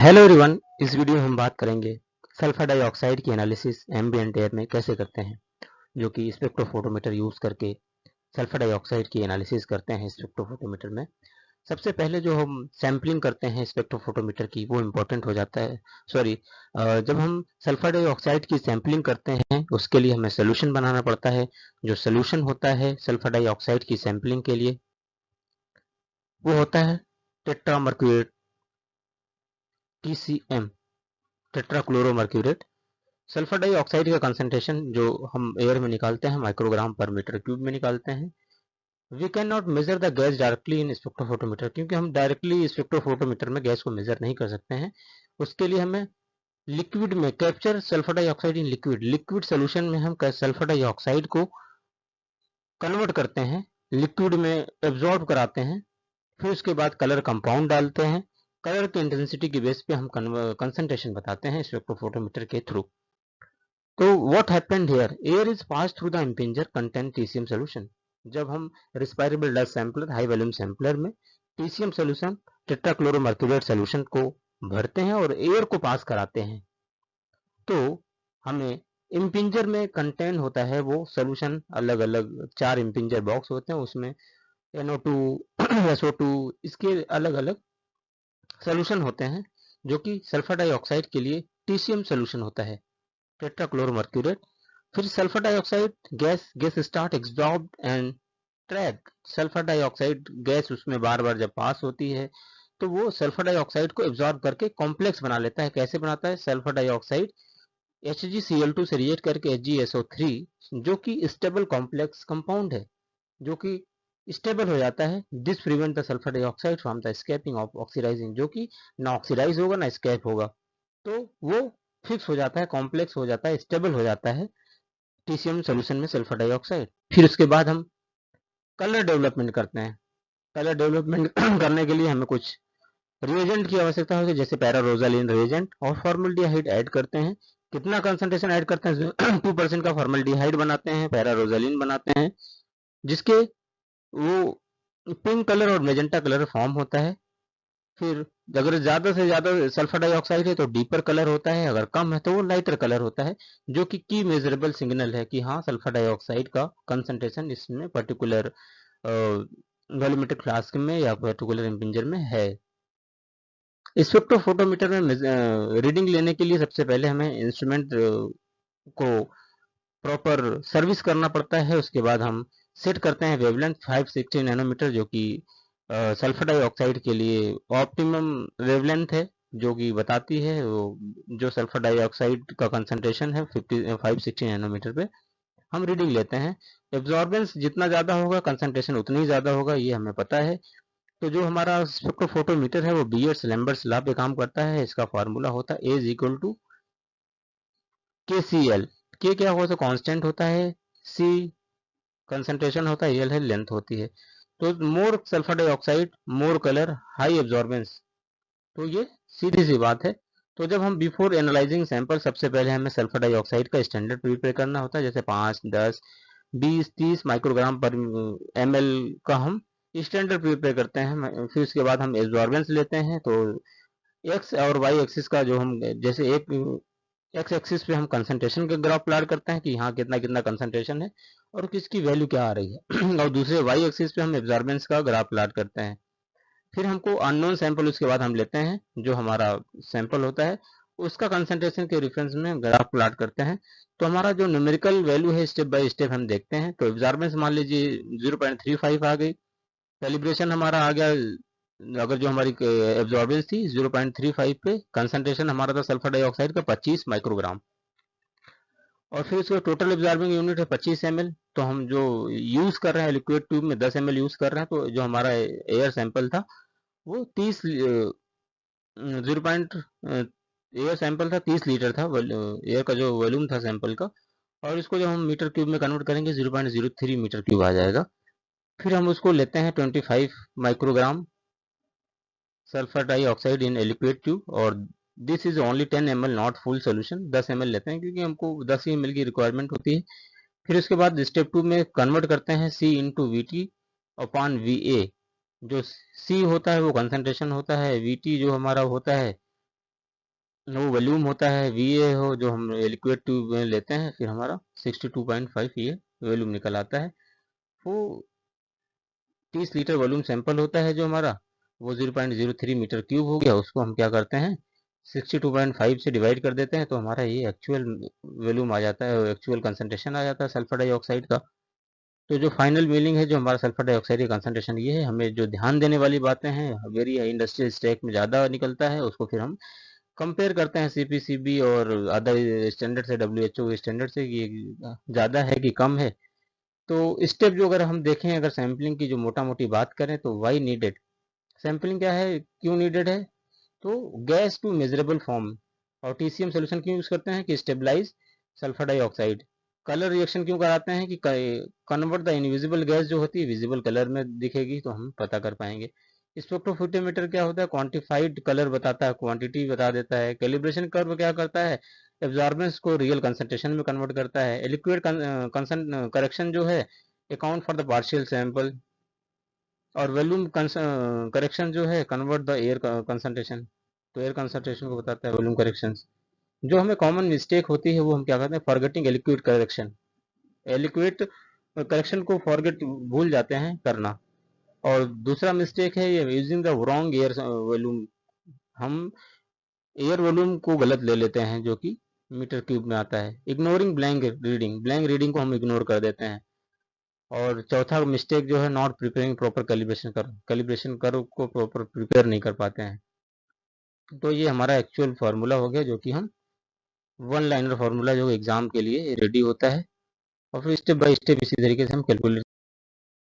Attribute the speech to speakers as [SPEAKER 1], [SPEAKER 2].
[SPEAKER 1] Hello everyone. इस video में हम बात करेंगे सल्फर डाइऑक्साइड की एनालिसिस एम्बिएंट एयर में कैसे करते हैं, जो कि स्पेक्ट्रोफोटोमीटर यूज करके सल्फर डाइऑक्साइड की एनालिसिस करते हैं। स्पेक्ट्रोफोटोमीटर में सबसे पहले जो हम सैंपलिंग करते हैं स्पेक्ट्रोफोटोमीटर की, वो इम्पोर्टेंट हो जाता है। सॉरी, जब हम सल्फर डाइऑक्साइड की सैंपलिंग करते हैं उसके लिए हमें सोल्यूशन बनाना पड़ता है। जो सोल्यूशन होता है सल्फर डाइऑक्साइड की सैंपलिंग के लिए, वो होता है टेट्रामर्क्यूरेट, TCM, टेट्राक्लोरोमर्क्यूरेट। सल्फर डाइऑक्साइड का कंसंट्रेशन जो हम एयर में निकालते हैं माइक्रोग्राम पर मीटर क्यूब में निकालते हैं। We can not measure the gas directly in spectrophotometer, क्योंकि हम डायरेक्टली स्पेक्ट्रोफोटोमीटर में गैस को मेजर नहीं कर सकते हैं। उसके लिए हमें लिक्विड में capture sulphur dioxide in liquid, liquid solution में हम सल्फर डाइऑक्साइड को कन्वर्ट करते हैं, लिक्विड में एब्जॉर्ब कराते हैं। फिर उसके बाद कलर कंपाउंड डालते हैं। कलर की इंटेंसिटी की बेस पे हम कंसंट्रेशन बताते हैं स्पेक्ट्रोफोटोमीटर के थ्रू। तो what happened here? Air is passed through the impeller contain TCM solution. जब हम respirable dust sampler high volume sampler में TCM सोल्यूशन, टेट्राक्लोरोमर्क्यूरेट सोल्यूशन को भरते हैं और एयर को पास कराते हैं, तो हमें इम्पिंजर में कंटेन होता है वो सोल्यूशन। अलग अलग 4 इम्पिंजर बॉक्स होते हैं, उसमें NO2 SO2 इसके अलग अलग सोल्यूशन होते हैं, जो कि सल्फर डाइऑक्साइड के लिए TCM सोल्यूशन होता है, टेट्राक्लोरोमर्क्यूरेट। फिर sulphur dioxide gas start absorb and trap. Sulphur dioxide gas उसमें बार बार जब पास होती है तो वो सल्फर डाइऑक्साइड को एब्जॉर्ब करके कॉम्प्लेक्स बना लेता है। कैसे बनाता है? सल्फर डाइऑक्साइड HgCl2 से रिएक्ट करके HgSO3, जो कि स्टेबल कॉम्प्लेक्स कंपाउंड है, जो कि स्टेबल हो जाता है। This prevent the sulphur dioxide from the escaping of oxidising, जो कि ना ऑक्सीडाइज होगा ना एस्केप होगा, तो वो फिक्स हो जाता है, कॉम्प्लेक्स हो जाता है, स्टेबल हो जाता है TCM सोल्यूशन में सल्फर डाइऑक्साइड। फिर उसके बाद हम कलर डेवलपमेंट करते हैं। कलर डेवलपमेंट करने के लिए हमें कुछ रिएजेंट की आवश्यकता होगी, जैसे पैरारोजालिन रिएजेंट और फॉर्मल्डिहाइड ऐड करते हैं। कितना कंसंट्रेशन ऐड करते हैं? 2% का फॉर्मल्डिहाइड बनाते हैं, पैरारोजालिन बनाते हैं, जिसके वो पिंक कलर और मेजेंटा कलर फॉर्म होता है। फिर अगर ज़्यादा से ज़्यादा सल्फर डाइऑक्साइड है तो डीपर कलर होता है, अगर कम है तो वो लाइटर कलर होता है, जो कि की मेजरेबल सिग्नल है कि हाँ सल्फर डाइऑक्साइड का कंसंट्रेशन इसमें पर्टिकुलर वॉल्यूमेट्रिक फ्लास्क में या पर्टिकुलर इम्पिंजर में है। स्पेक्ट्रोफोटोमीटर में रीडिंग लेने के लिए सबसे पहले हमें इंस्ट्रूमेंट को प्रॉपर सर्विस करना पड़ता है। उसके बाद हम सेट करते हैं वेवलेंथ 560 नैनोमीटर, जो कि सल्फर डाइऑक्साइड के लिए ऑप्टिमम वेवलेंथ है, जो कि बताती है वो जो सल्फर डाइऑक्साइड का कंसंट्रेशन है 560 नैनोमीटर पे हम रीडिंग लेते हैं। एब्जॉर्बेंस जितना ज़्यादा होगा कंसंट्रेशन उतना ही ज़्यादा होगा, ये हमें पता है। तो जो हमारा स्पेक्ट्रोफोटोमीटर है वो बीयर्स लैम्बर्ट्स लॉ पे काम करता है। इसका फार्मूला होता है A इक्वल टू KCl। के क्या होता है? कांस्टेंट होता है, C कंसंट्रेशन होता है, L है लेंथ होती है। तो more sulphur dioxide more colour high absorbance, तो ये सीधी सी बात है। तो जब हम बिफोर एनालाइजिंग सैंपल, सबसे पहले हमें सल्फर डाइऑक्साइड का स्टैंडर्ड प्रिपेयर करना होता है, जैसे 5, 10, 20, 30 माइक्रोग्राम पर ml का हम स्टैंडर्ड प्रिपेयर करते हैं। फिर उसके बाद हम एब्जॉर्बेंस लेते हैं, तो एक्स और वाई एक्सिस का जो हम, जैसे एक एक्स एक्सिस पे हम कंसंट्रेशन का ग्राफ प्लॉट करते हैं कि यहाँ कितना कितना कंसंट्रेशन है और किसकी वैल्यू क्या आ रही है और दूसरे वाई एक्सिस पे हम एब्जॉर्बेंस का ग्राफ प्लॉट करते हैं। फिर हमको अननोन सैंपल उसके बाद हम लेते हैं, जो हमारा सैंपल होता है उसका कंसंट्रेशन के रेफरेंस में ग्राफ प्लॉट करते हैं। तो हमारा जो न्यूमेरिकल वैल्यू है स्टेप बाय स्टेप हम देखते हैं। तो एब्जॉर्बेंस मान लीजिए 0.35 आ गई, कैलिब्रेशन हमारा आ गया। अगर जो हमारी एब्जॉर्बेंस थी 0.35 पे, कंसंट्रेशन हमारा था सल्फर डाइऑक्साइड का 25 माइक्रोग्राम, और फिर उसका टोटल एब्जॉर्बिंग यूनिट है 25 ml। तो हम जो यूज कर रहे हैं लिक्विड ट्यूब में 10 ml यूज कर रहे हैं, तो जो हमारा एयर सैंपल था वो 30 0. एयर सैंपल था 30 लीटर था, एयर का जो वॉल्यूम था सैंपल का, और इसको जब हम मीटर क्यूब में कन्वर्ट करेंगे 0.03 मीटर क्यूब आ जाएगा। फिर हम उसको लेते हैं 25 microgram sulphur dioxide in a liquid tube, और this is only 10 ml not full solution. 10 ml लेते हैं क्योंकि हमको 10 ml की रिक्वायरमेंट होती है। फिर उसके बाद स्टेप 2 में कन्वर्ट करते हैं C into VT upon VA। जो C होता है वो कंसंट्रेशन होता है, VT जो हमारा होता है वो वॉल्यूम होता है VA हो जो हम लिक्विड ट्यूब में लेते हैं, फिर हमारा 62.5 ये वॉल्यूम निकल आता है। वो 30 लीटर वॉल्यूम सैंपल होता है जो हमारा, वो 0.03 मीटर क्यूब हो गया। उसको हम क्या करते हैं 62.5 से डिवाइड कर देते हैं, तो हमारा ये एक्चुअल वॉल्यूम आ जाता है, एक्चुअल कंसंट्रेशन आ जाता है सल्फर डाइऑक्साइड का। तो जो फाइनल मीनिंग है जो हमारा सल्फर डाइऑक्साइड का कंसंट्रेशन ये है, हमें जो ध्यान देने वाली बातें हैं, वेरी हाई इंडस्ट्रियल स्टेक में ज़्यादा निकलता है, उसको फिर हम कंपेयर करते हैं CPCB और अदर स्टैंडर्ड से, WHO के स्टैंडर्ड से, कि ये ज़्यादा है कि कम है। तो स्टेप जो अगर हम देखें, अगर सैम्पलिंग की जो मोटा मोटी बात करें, तो वाई नीडेड सैम्पलिंग, क्या है, क्यों नीडेड है, तो गैस टू मेजरेबल फॉर्म। और TCM सोल्यूशन क्यों यूज करते हैं कि stabilise sulphur dioxide. Colour reaction क्यों कराते हैं कि कन्वर्ट द इनविजिबल गैस जो होती है विजिबल कलर में दिखेगी, तो हम पता कर पाएंगे। स्पेक्ट्रोफोटोमीटर क्या होता है, क्वांटिफाइड कलर बताता है, क्वांटिटी बता देता है। कैलिब्रेशन कर्व क्या करता है, एब्जॉर्बेंस को रियल कंसंट्रेशन में कन्वर्ट करता है। लिक्विड करेक्शन जो है, account for the partial sample. और वॉल्यूम करेक्शन जो है, कन्वर्ट द एयर कंसंट्रेशन, तो एयर कंसंट्रेशन को बताता है वॉल्यूम करेक्शन। जो हमें कॉमन मिस्टेक होती है वो हम क्या करते हैं, forgetting liquid correction, liquid correction को फॉरगेट भूल जाते हैं करना। और दूसरा मिस्टेक है ये using the wrong air volume, हम एयर वॉल्यूम को गलत ले लेते हैं जो कि मीटर क्यूब में आता है। इग्नोरिंग ब्लैंक रीडिंग को हम इग्नोर कर देते हैं। और चौथा मिस्टेक जो है, not preparing proper calibration curve को प्रॉपर प्रिपेयर नहीं कर पाते हैं। तो ये हमारा एक्चुअल फार्मूला हो गया, जो कि हम वन लाइनर फार्मूला जो एग्जाम के लिए रेडी होता है, और फिर स्टेप बाय स्टेप इसी तरीके से हम कैलकुलेट